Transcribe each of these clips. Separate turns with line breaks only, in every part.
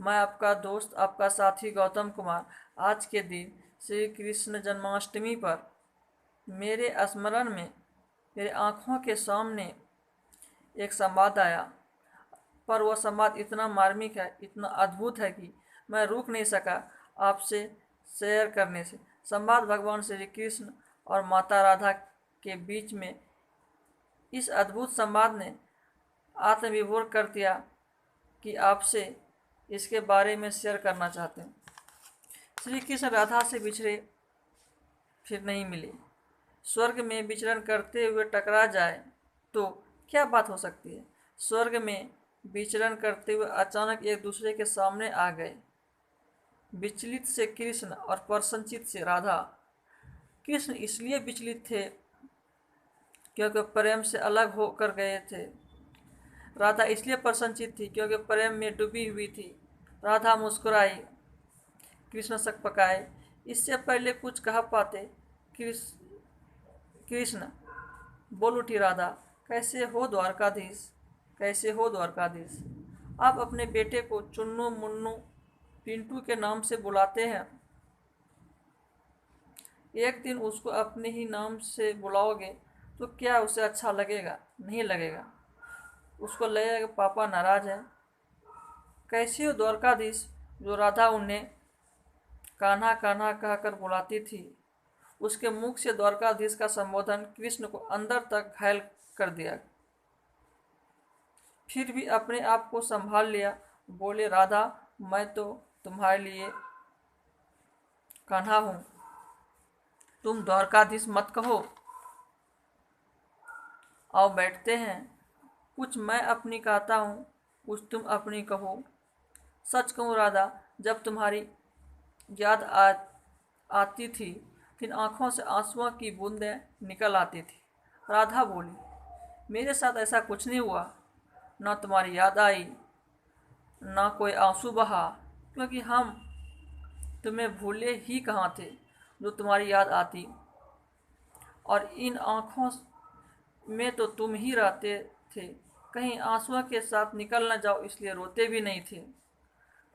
मैं आपका दोस्त, आपका साथी गौतम कुमार। आज के दिन श्री कृष्ण जन्माष्टमी पर मेरे स्मरण में, मेरे आँखों के सामने एक संवाद आया। पर वह संवाद इतना मार्मिक है, इतना अद्भुत है कि मैं रुक नहीं सका आपसे शेयर करने से। संवाद भगवान श्री कृष्ण और माता राधा के बीच में इस अद्भुत संवाद ने आत्मविभोर कर दिया कि आपसे इसके बारे में शेयर करना चाहते हैं। श्री कृष्ण राधा से बिछड़े फिर नहीं मिले। स्वर्ग में विचरण करते हुए टकरा जाए तो क्या बात हो सकती है। स्वर्ग में विचरण करते हुए अचानक एक दूसरे के सामने आ गए। विचलित से कृष्ण और प्रसन्नचित से राधा। कृष्ण इसलिए विचलित थे क्योंकि प्रेम से अलग होकर गए थे। राधा इसलिए प्रसन्नचित थी क्योंकि प्रेम में डूबी हुई थी। राधा मुस्कुराई, कृष्ण सकपकाए। इससे पहले कुछ कह पाते कृष्ण बोल उठी राधा, कैसे हो द्वारकाधीश, कैसे हो द्वारकाधीश। आप अपने बेटे को चुन्नू मुन्नू पिंटू के नाम से बुलाते हैं। एक दिन उसको अपने ही नाम से बुलाओगे तो क्या उसे अच्छा लगेगा? नहीं लगेगा। उसको लगेगा कि पापा नाराज है। कैसे हो द्वारकाधीश, जो राधा उन्हें कान्हा कान्हा कहकर बुलाती थी। उसके मुख से द्वारकाधीश का संबोधन कृष्ण को अंदर तक घायल कर दिया। फिर भी अपने आप को संभाल लिया। बोले, राधा, मैं तो तुम्हारे लिए कान्हा हूँ, तुम द्वारकाधीश मत कहो। आओ बैठते हैं, कुछ मैं अपनी कहता हूँ, कुछ तुम अपनी कहो। सच कहूँ राधा, जब तुम्हारी याद आती थी, फिर आंखों से आंसुओं की बूंदें निकल आती थी। राधा बोली, मेरे साथ ऐसा कुछ नहीं हुआ। न तुम्हारी याद आई, न कोई आंसू बहा, क्योंकि हम तुम्हें भूले ही कहाँ थे जो तुम्हारी याद आती। और इन आँखों में तो तुम ही रहते थे। कहीं आंसुओं के साथ निकल न जाओ, इसलिए रोते भी नहीं थे।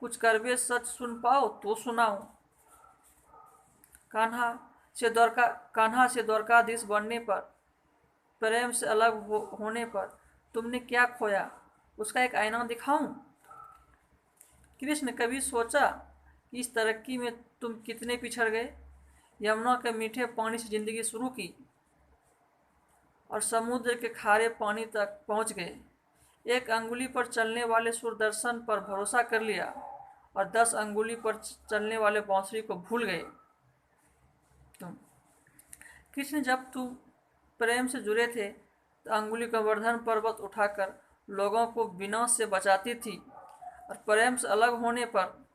कुछ करवे सच सुन पाओ तो सुनाओ। कान्हा कान्हा से द्वारकाधीश बनने पर, प्रेम से अलग होने पर तुमने क्या खोया, उसका एक आईना दिखाऊं। कृष्ण, कभी सोचा कि इस तरक्की में तुम कितने पिछड़ गए। यमुना के मीठे पानी से जिंदगी शुरू की और समुद्र के खारे पानी तक पहुंच गए। एक अंगुली पर चलने वाले सूरदर्शन पर भरोसा कर लिया और 10 अंगुली पर चलने वाले बांसुरी को भूल गए तुम। कृष्ण, जब तुम प्रेम से जुड़े थे तो अंगुली गोवर्धन पर्वत उठाकर लोगों को विनाश से बचाती थी, और प्रेम से अलग होने पर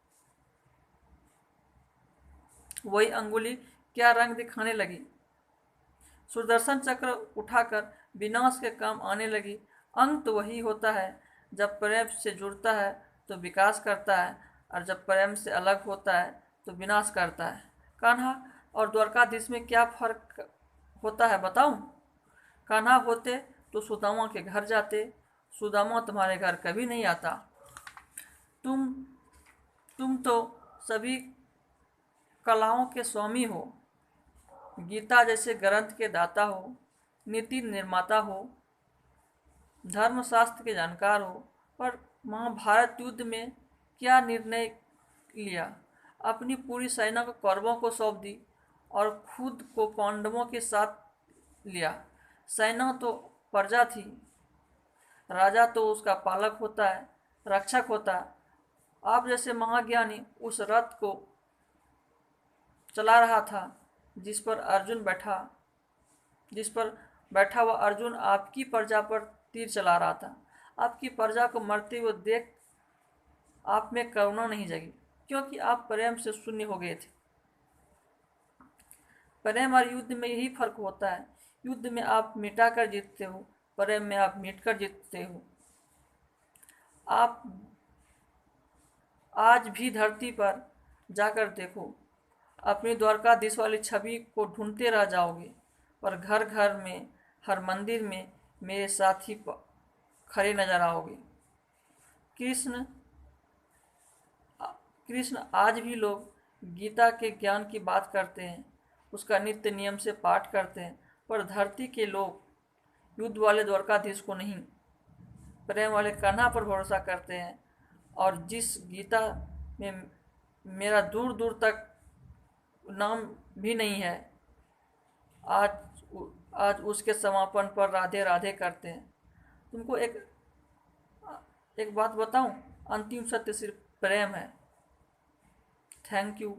वही अंगुली क्या रंग दिखाने लगी। सुदर्शन चक्र उठाकर विनाश के काम आने लगी। अंग तो वही होता है, जब प्रेम से जुड़ता है तो विकास करता है, और जब प्रेम से अलग होता है तो विनाश करता है। कान्हा और द्वारकाधीश में क्या फर्क होता है बताऊं? कान्हा होते तो सुदामा के घर जाते, सुदामा तुम्हारे घर कभी नहीं आता। तुम तुम तो सभी कलाओं के स्वामी हो, गीता जैसे ग्रंथ के दाता हो, नीति निर्माता हो, धर्मशास्त्र के जानकार हो। पर महाभारत युद्ध में क्या निर्णय लिया? अपनी पूरी सेना को कौरवों को सौंप दी और खुद को पांडवों के साथ लिया। सेना तो प्रजा थी, राजा तो उसका पालक होता है, रक्षक होता है। आप जैसे महाज्ञानी उस रथ को चला रहा था जिस पर बैठा हुआ अर्जुन आपकी प्रजा पर तीर चला रहा था। आपकी प्रजा को मरते हुए देख आप में करुणा नहीं जगी, क्योंकि आप प्रेम से शून्य हो गए थे। प्रेम और युद्ध में यही फर्क होता है। युद्ध में आप मिटा कर जीतते हो, प्रेम में आप मिट कर जीतते हो। आप आज भी धरती पर जाकर देखो, अपनी द्वारकाधीश वाली छवि को ढूंढते रह जाओगे, पर घर घर में, हर मंदिर में मेरे साथी खड़े नजर आओगे। कृष्ण कृष्ण आज भी लोग गीता के ज्ञान की बात करते हैं, उसका नित्य नियम से पाठ करते हैं, पर धरती के लोग युद्ध वाले द्वारकाधीश को नहीं, प्रेम वाले कान्हा पर भरोसा करते हैं। और जिस गीता में मेरा दूर दूर तक नाम भी नहीं है, आज आज उसके समापन पर राधे राधे करते हैं। तुमको एक एक बात बताऊं, अंतिम सत्य सिर्फ प्रेम है। Thank you.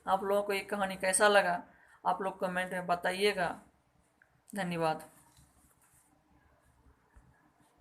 आप लोगों को ये कहानी कैसा लगा, आप लोग कमेंट में बताइएगा। धन्यवाद।